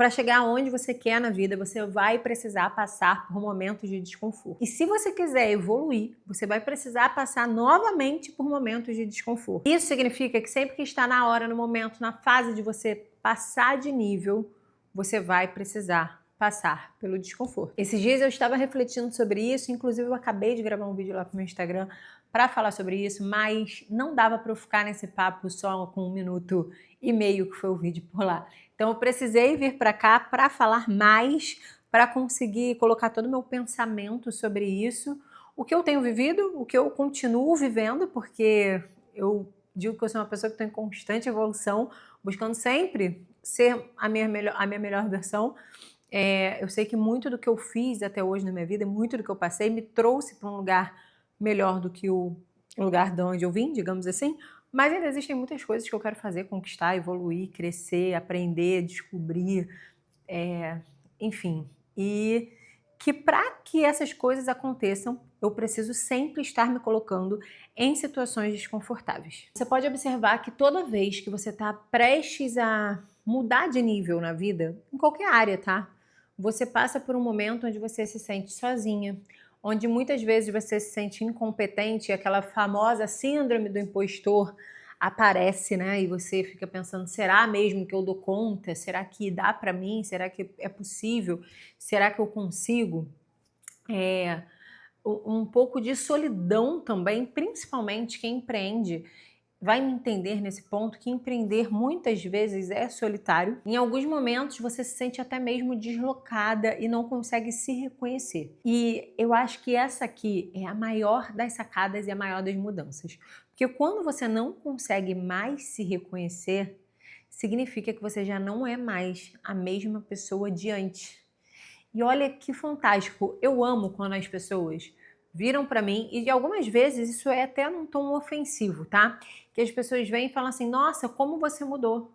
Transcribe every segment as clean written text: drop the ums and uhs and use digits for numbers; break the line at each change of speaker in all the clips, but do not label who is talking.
para chegar onde você quer na vida, você vai precisar passar por momentos de desconforto. E se você quiser evoluir, você vai precisar passar novamente por momentos de desconforto. Isso significa que sempre que está na hora, no momento, na fase de você passar de nível, você vai precisar passar pelo desconforto. Esses dias eu estava refletindo sobre isso, inclusive eu acabei de gravar um vídeo lá pro meu Instagram para falar sobre isso, mas não dava para eu ficar nesse papo só com 1 minuto e meio que foi o vídeo por lá. Então eu precisei vir para cá para falar mais, para conseguir colocar todo o meu pensamento sobre isso, o que eu tenho vivido, o que eu continuo vivendo, porque eu digo que eu sou uma pessoa que está em constante evolução, buscando sempre ser a minha melhor versão. Eu sei que muito do que eu fiz até hoje na minha vida, muito do que eu passei, me trouxe para um lugar melhor do que o lugar de onde eu vim, digamos assim, mas ainda existem muitas coisas que eu quero fazer, conquistar, evoluir, crescer, aprender, descobrir, enfim. E que para que essas coisas aconteçam, eu preciso sempre estar me colocando em situações desconfortáveis. Você pode observar que toda vez que você está prestes a mudar de nível na vida, em qualquer área, tá? Você passa por um momento onde você se sente sozinha, onde muitas vezes você se sente incompetente, aquela famosa síndrome do impostor aparece, né? E você fica pensando, será mesmo que eu dou conta? Será que dá para mim? Será que é possível? Será que eu consigo? Um pouco de solidão também, principalmente quem empreende, vai me entender nesse ponto que empreender muitas vezes é solitário. Em alguns momentos você se sente até mesmo deslocada e não consegue se reconhecer. E eu acho que essa aqui é a maior das sacadas e a maior das mudanças. Porque quando você não consegue mais se reconhecer, significa que você já não é mais a mesma pessoa de antes. E olha que fantástico, eu amo quando as pessoas viram pra mim, e algumas vezes isso é até num tom ofensivo, tá? Que as pessoas vêm e falam assim, nossa, como você mudou,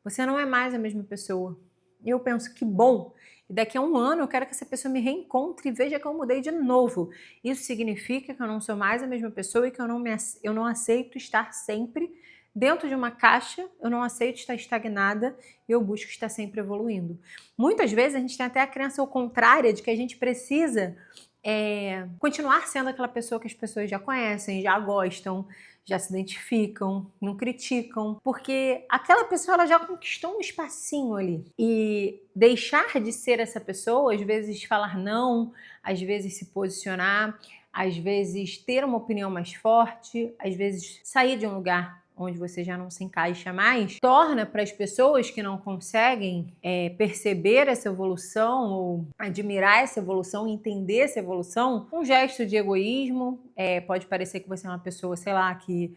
você não é mais a mesma pessoa. E eu penso, que bom, e daqui a 1 ano eu quero que essa pessoa me reencontre e veja que eu mudei de novo. Isso significa que eu não sou mais a mesma pessoa e que eu não aceito estar sempre dentro de uma caixa, eu não aceito estar estagnada e eu busco estar sempre evoluindo. Muitas vezes a gente tem até a crença contrária de que a gente precisa continuar sendo aquela pessoa que as pessoas já conhecem, já gostam, já se identificam, não criticam, porque aquela pessoa ela já conquistou um espacinho ali. E deixar de ser essa pessoa, às vezes falar não, às vezes se posicionar, às vezes ter uma opinião mais forte, às vezes sair de um lugar onde você já não se encaixa mais, torna para as pessoas que não conseguem perceber essa evolução ou admirar essa evolução, entender essa evolução, um gesto de egoísmo. Pode parecer que você é uma pessoa, sei lá, que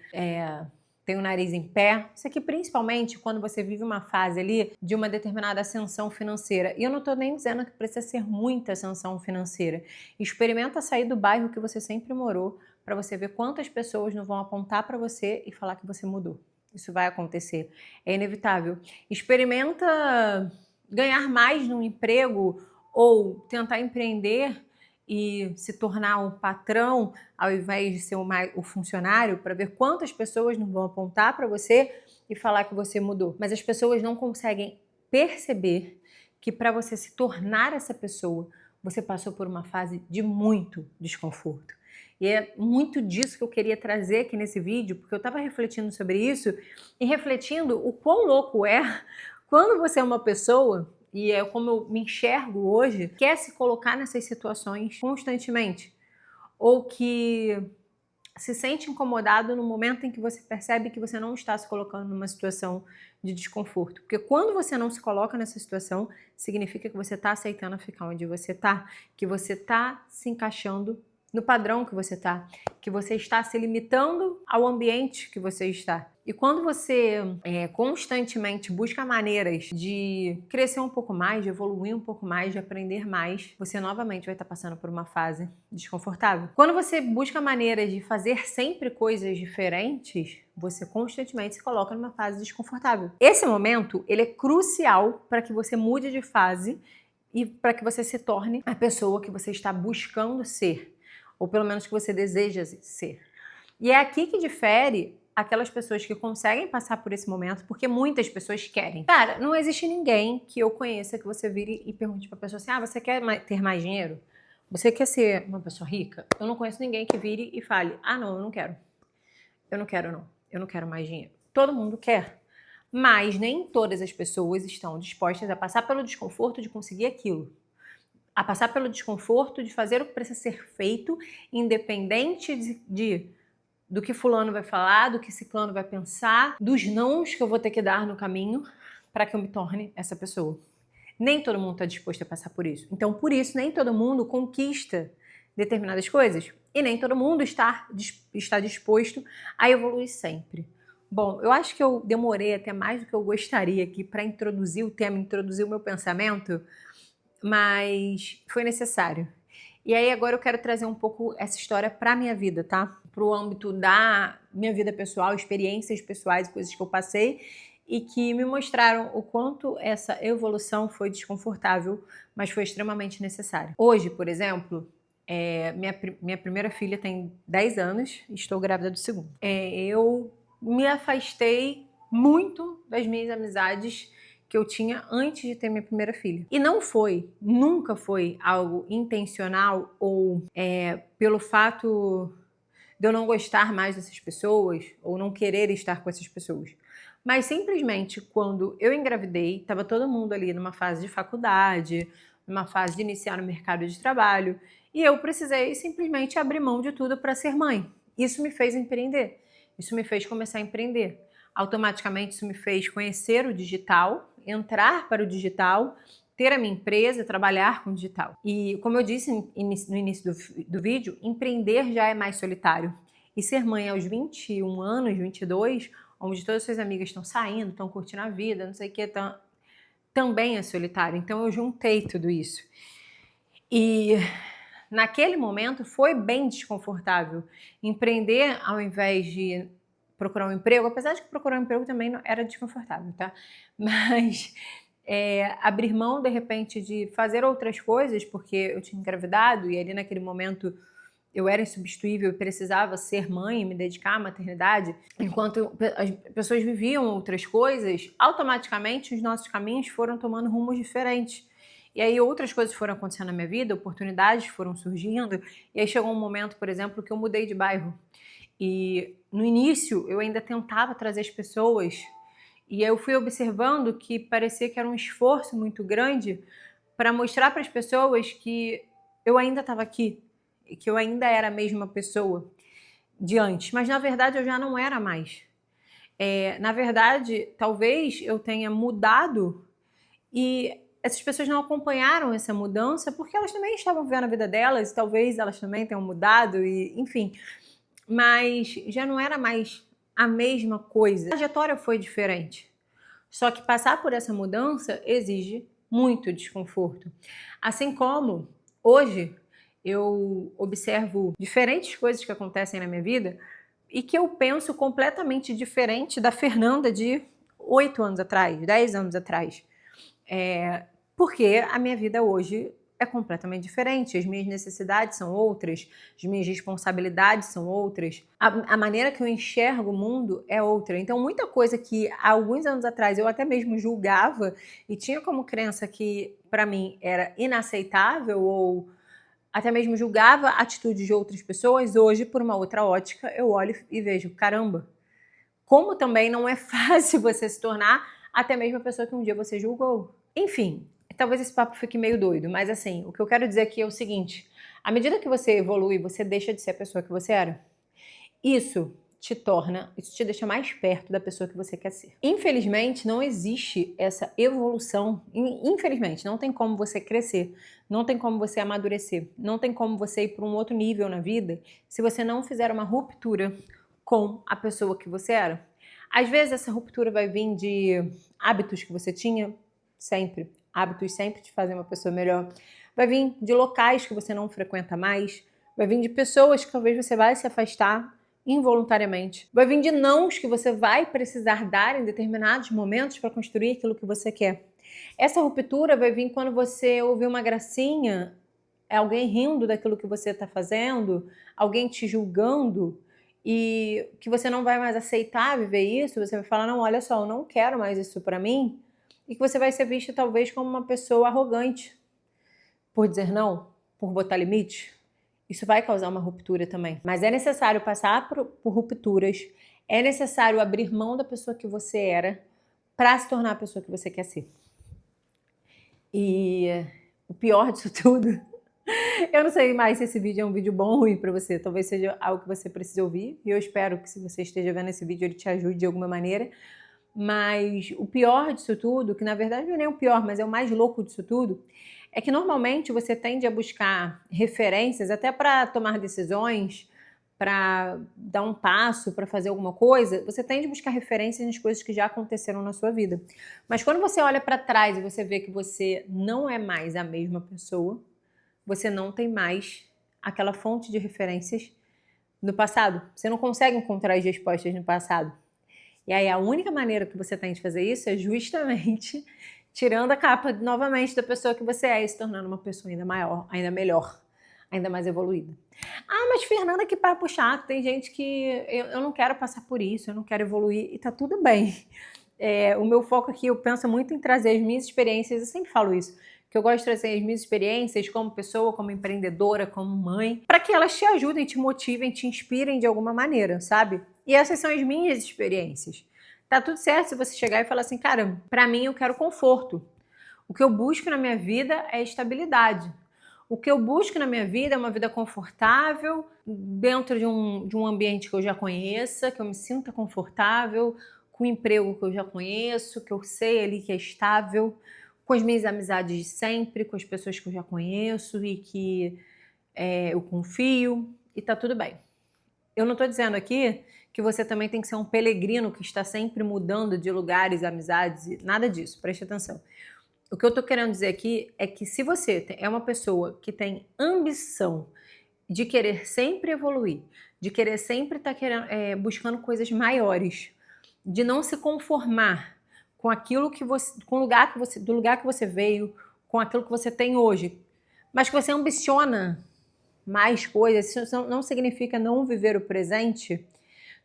tem o nariz em pé. Isso aqui principalmente quando você vive uma fase ali de uma determinada ascensão financeira. E eu não estou nem dizendo que precisa ser muita ascensão financeira. Experimenta sair do bairro que você sempre morou para você ver quantas pessoas não vão apontar para você e falar que você mudou. Isso vai acontecer. É inevitável. Experimenta ganhar mais num emprego ou tentar empreender e se tornar um patrão ao invés de ser o funcionário, para ver quantas pessoas não vão apontar para você e falar que você mudou. Mas as pessoas não conseguem perceber que para você se tornar essa pessoa, você passou por uma fase de muito desconforto. E é muito disso que eu queria trazer aqui nesse vídeo, porque eu estava refletindo sobre isso e refletindo o quão louco é quando você é uma pessoa, e é como eu me enxergo hoje, quer se colocar nessas situações constantemente, ou que se sente incomodado no momento em que você percebe que você não está se colocando numa situação de desconforto. Porque quando você não se coloca nessa situação, significa que você está aceitando ficar onde você está, que você está se encaixando no padrão que você está, que você está se limitando ao ambiente que você está. E quando você constantemente busca maneiras de crescer um pouco mais, de evoluir um pouco mais, de aprender mais, você novamente vai estar passando por uma fase desconfortável. Quando você busca maneiras de fazer sempre coisas diferentes, você constantemente se coloca numa fase desconfortável. Esse momento, ele é crucial para que você mude de fase e para que você se torne a pessoa que você está buscando ser, ou pelo menos que você deseja ser. E é aqui que difere aquelas pessoas que conseguem passar por esse momento, porque muitas pessoas querem. Cara, não existe ninguém que eu conheça que você vire e pergunte pra pessoa assim, você quer ter mais dinheiro? Você quer ser uma pessoa rica? Eu não conheço ninguém que vire e fale, não, eu não quero. Eu não quero, não. Eu não quero mais dinheiro. Todo mundo quer. Mas nem todas as pessoas estão dispostas a passar pelo desconforto de conseguir aquilo. A passar pelo desconforto de fazer o que precisa ser feito, independente do que fulano vai falar, do que ciclano vai pensar, dos nãos que eu vou ter que dar no caminho para que eu me torne essa pessoa. Nem todo mundo está disposto a passar por isso. Então, por isso, nem todo mundo conquista determinadas coisas e nem todo mundo está disposto a evoluir sempre. Bom, eu acho que eu demorei até mais do que eu gostaria aqui para introduzir o tema, introduzir o meu pensamento, mas foi necessário. E aí agora eu quero trazer um pouco essa história para a minha vida, tá? Para o âmbito da minha vida pessoal, experiências pessoais, coisas que eu passei e que me mostraram o quanto essa evolução foi desconfortável, mas foi extremamente necessária. Hoje, por exemplo, minha primeira filha tem 10 anos e estou grávida do segundo. Eu me afastei muito das minhas amizades que eu tinha antes de ter minha primeira filha. E não foi, nunca foi algo intencional ou pelo fato de eu não gostar mais dessas pessoas ou não querer estar com essas pessoas. Mas simplesmente quando eu engravidei, estava todo mundo ali numa fase de faculdade, numa fase de iniciar no mercado de trabalho, e eu precisei simplesmente abrir mão de tudo para ser mãe. Isso me fez empreender, isso me fez começar a empreender. Automaticamente isso me fez conhecer o digital, entrar para o digital, ter a minha empresa, trabalhar com o digital. E como eu disse no início do vídeo, empreender já é mais solitário. E ser mãe aos 21 anos, 22, onde todas as suas amigas estão saindo, estão curtindo a vida, não sei o que, também é solitário. Então eu juntei tudo isso. E naquele momento foi bem desconfortável empreender ao invés de procurar um emprego, apesar de que procurar um emprego também não era desconfortável, tá? Mas abrir mão, de repente, de fazer outras coisas, porque eu tinha engravidado e ali naquele momento eu era insubstituível e precisava ser mãe e me dedicar à maternidade, enquanto as pessoas viviam outras coisas, automaticamente os nossos caminhos foram tomando rumos diferentes. E aí outras coisas foram acontecendo na minha vida, oportunidades foram surgindo, e aí chegou um momento, por exemplo, que eu mudei de bairro. E no início eu ainda tentava trazer as pessoas, e eu fui observando que parecia que era um esforço muito grande para mostrar para as pessoas que eu ainda estava aqui, e que eu ainda era a mesma pessoa de antes, mas na verdade eu já não era mais. Na verdade, talvez eu tenha mudado e essas pessoas não acompanharam essa mudança porque elas também estavam vivendo a vida delas, e talvez elas também tenham mudado, e enfim, mas já não era mais a mesma coisa. A trajetória foi diferente. Só que passar por essa mudança exige muito desconforto. Assim como hoje eu observo diferentes coisas que acontecem na minha vida e que eu penso completamente diferente da Fernanda de 8 anos atrás, 10 anos atrás. Porque a minha vida hoje é completamente diferente, as minhas necessidades são outras, as minhas responsabilidades são outras, a maneira que eu enxergo o mundo é outra. Então, muita coisa que há alguns anos atrás eu até mesmo julgava e tinha como crença que para mim era inaceitável ou até mesmo julgava atitudes de outras pessoas, hoje, por uma outra ótica, eu olho e vejo, caramba, como também não é fácil você se tornar até mesmo a pessoa que um dia você julgou. Enfim, talvez esse papo fique meio doido, mas assim, o que eu quero dizer aqui é o seguinte: à medida que você evolui, você deixa de ser a pessoa que você era. Isso te deixa mais perto da pessoa que você quer ser. Infelizmente, não existe essa evolução. Infelizmente, não tem como você crescer, não tem como você amadurecer, não tem como você ir para um outro nível na vida se você não fizer uma ruptura com a pessoa que você era. Às vezes essa ruptura vai vir de hábitos que você tinha, sempre. Hábitos sempre te fazem uma pessoa melhor. Vai vir de locais que você não frequenta mais. Vai vir de pessoas que talvez você vai se afastar involuntariamente. Vai vir de nãos que você vai precisar dar em determinados momentos para construir aquilo que você quer. Essa ruptura vai vir quando você ouvir uma gracinha, alguém rindo daquilo que você está fazendo, alguém te julgando, e que você não vai mais aceitar viver isso, você vai falar, não, olha só, eu não quero mais isso pra mim, e que você vai ser vista talvez como uma pessoa arrogante por dizer não, por botar limite. Isso vai causar uma ruptura também. Mas é necessário passar por rupturas, é necessário abrir mão da pessoa que você era para se tornar a pessoa que você quer ser. E o pior disso tudo, eu não sei mais se esse vídeo é um vídeo bom ou ruim para você, talvez seja algo que você precise ouvir, e eu espero que se você esteja vendo esse vídeo ele te ajude de alguma maneira, mas o pior disso tudo, que na verdade não é nem o pior, mas é o mais louco disso tudo, é que normalmente você tende a buscar referências até para tomar decisões, para dar um passo, para fazer alguma coisa, você tende a buscar referências nas coisas que já aconteceram na sua vida. Mas quando você olha para trás e você vê que você não é mais a mesma pessoa, você não tem mais aquela fonte de referências no passado. Você não consegue encontrar as respostas no passado. E aí a única maneira que você tem de fazer isso é justamente tirando a capa novamente da pessoa que você é e se tornando uma pessoa ainda maior, ainda melhor, ainda mais evoluída. Ah, mas Fernanda, que papo chato, tem gente que eu não quero passar por isso, eu não quero evoluir, e tá tudo bem. O meu foco aqui, eu penso muito em trazer as minhas experiências, eu sempre falo isso, que eu gosto de trazer as minhas experiências como pessoa, como empreendedora, como mãe, para que elas te ajudem, te motivem, te inspirem de alguma maneira, sabe? E essas são as minhas experiências. Tá tudo certo se você chegar e falar assim, cara, pra mim eu quero conforto. O que eu busco na minha vida é estabilidade. O que eu busco na minha vida é uma vida confortável, dentro de um ambiente que eu já conheça, que eu me sinta confortável, com o emprego que eu já conheço, que eu sei ali que é estável, com as minhas amizades de sempre, com as pessoas que eu já conheço e que eu confio, e tá tudo bem. Eu não estou dizendo aqui que você também tem que ser um peregrino que está sempre mudando de lugares, amizades, nada disso, preste atenção. O que eu estou querendo dizer aqui é que se você é uma pessoa que tem ambição de querer sempre evoluir, de querer sempre estar buscando coisas maiores, de não se conformar com aquilo que você, com o lugar que você, do lugar que você veio, com aquilo que você tem hoje, mas que você ambiciona mais coisas, isso não significa não viver o presente.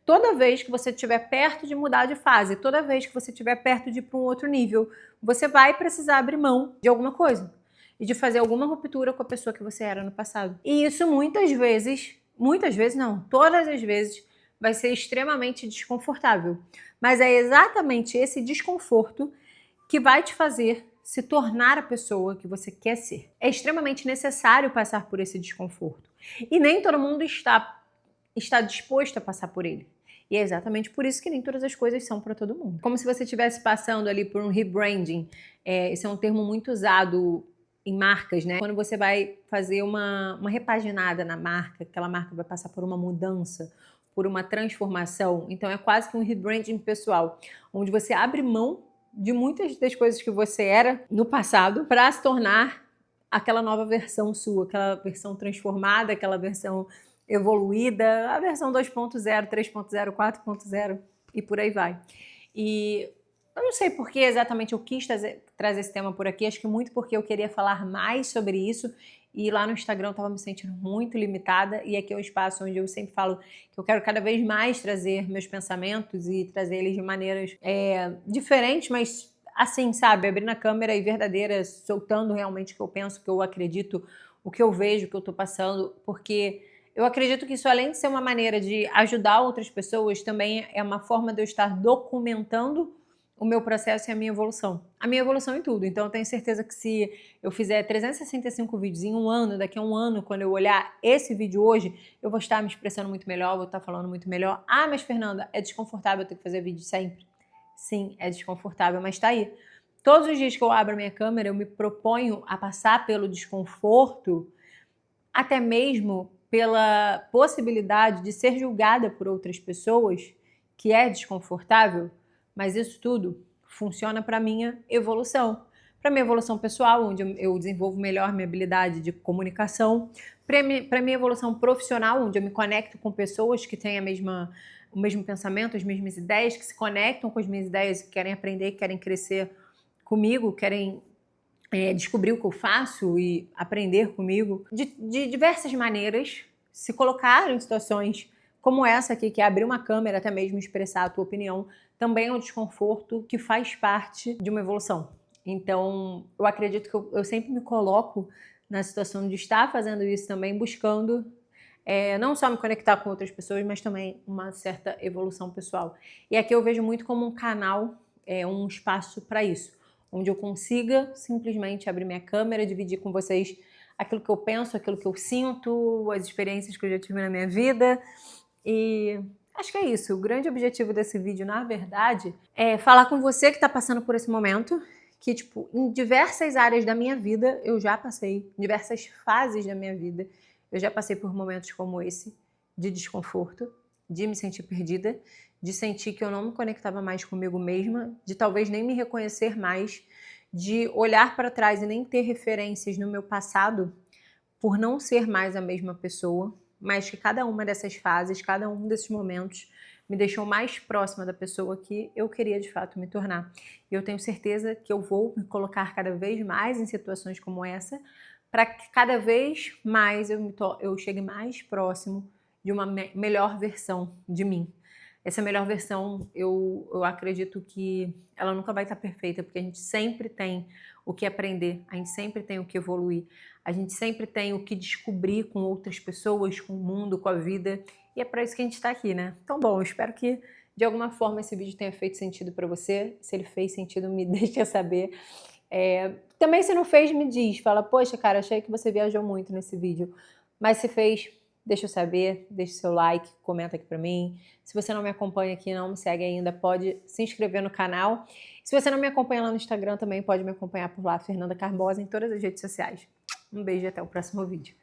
Toda vez que você estiver perto de mudar de fase, toda vez que você estiver perto de ir para um outro nível, você vai precisar abrir mão de alguma coisa e de fazer alguma ruptura com a pessoa que você era no passado. E isso muitas vezes não, todas as vezes vai ser extremamente desconfortável. Mas é exatamente esse desconforto que vai te fazer se tornar a pessoa que você quer ser. É extremamente necessário passar por esse desconforto. E nem todo mundo está disposto a passar por ele. E é exatamente por isso que nem todas as coisas são para todo mundo. Como se você estivesse passando ali por um rebranding. Esse é um termo muito usado em marcas, né? Quando você vai fazer uma repaginada na marca, aquela marca vai passar por uma mudança, por uma transformação. Então é quase que um rebranding pessoal, onde você abre mão de muitas das coisas que você era no passado para se tornar aquela nova versão sua, aquela versão transformada, aquela versão evoluída, a versão 2.0, 3.0, 4.0 e por aí vai. E eu não sei por que exatamente eu quis trazer esse tema por aqui, acho que muito porque eu queria falar mais sobre isso e lá no Instagram eu estava me sentindo muito limitada e aqui é um espaço onde eu sempre falo que eu quero cada vez mais trazer meus pensamentos e trazer eles de maneiras diferentes, mas assim, sabe, abrindo a câmera e verdadeira, soltando realmente o que eu penso, o que eu acredito, o que eu vejo, o que eu tô passando, porque eu acredito que isso, além de ser uma maneira de ajudar outras pessoas, também é uma forma de eu estar documentando o meu processo e a minha evolução. A minha evolução em tudo. Então, eu tenho certeza que se eu fizer 365 vídeos em um ano, daqui a um ano, quando eu olhar esse vídeo hoje, eu vou estar me expressando muito melhor, vou estar falando muito melhor. Ah, mas Fernanda, é desconfortável ter que fazer vídeo sempre? Sim, é desconfortável, mas tá aí. Todos os dias que eu abro a minha câmera, eu me proponho a passar pelo desconforto, até mesmo pela possibilidade de ser julgada por outras pessoas, que é desconfortável, mas isso tudo funciona para minha evolução. Para minha evolução pessoal, onde eu desenvolvo melhor minha habilidade de comunicação, para minha evolução profissional, onde eu me conecto com pessoas que têm o mesmo pensamento, as mesmas ideias, que se conectam com as minhas ideias, que querem aprender, que querem crescer comigo, querem descobrir o que eu faço e aprender comigo. De diversas maneiras, se colocar em situações como essa aqui, que é abrir uma câmera, até mesmo expressar a tua opinião, também é um desconforto que faz parte de uma evolução. Então, eu acredito que eu sempre me coloco na situação de estar fazendo isso também, buscando não só me conectar com outras pessoas, mas também uma certa evolução pessoal. E aqui eu vejo muito como um canal, um espaço para isso, onde eu consiga simplesmente abrir minha câmera, dividir com vocês aquilo que eu penso, aquilo que eu sinto, as experiências que eu já tive na minha vida. E acho que é isso. O grande objetivo desse vídeo, na verdade, é falar com você que está passando por esse momento, que, tipo, em diversas áreas da minha vida eu já passei, em diversas fases da minha vida, eu já passei por momentos como esse, de desconforto, de me sentir perdida, de sentir que eu não me conectava mais comigo mesma, de talvez nem me reconhecer mais, de olhar para trás e nem ter referências no meu passado por não ser mais a mesma pessoa, mas que cada uma dessas fases, cada um desses momentos me deixou mais próxima da pessoa que eu queria de fato me tornar. E eu tenho certeza que eu vou me colocar cada vez mais em situações como essa, para que cada vez mais eu chegue mais próximo de uma melhor versão de mim. Essa melhor versão, eu acredito que ela nunca vai estar perfeita, porque a gente sempre tem o que aprender, a gente sempre tem o que evoluir, a gente sempre tem o que descobrir com outras pessoas, com o mundo, com a vida, e é para isso que a gente está aqui, né? Então, bom, eu espero que de alguma forma esse vídeo tenha feito sentido para você. Se ele fez sentido, me deixa saber. Também, se não fez, me diz. Fala, poxa, cara, achei que você viajou muito nesse vídeo. Mas se fez, deixa eu saber, deixa o seu like, comenta aqui pra mim. Se você não me acompanha aqui, não me segue ainda, pode se inscrever no canal. Se você não me acompanha lá no Instagram, também pode me acompanhar por lá, Fernanda Carbosa, em todas as redes sociais. Um beijo e até o próximo vídeo.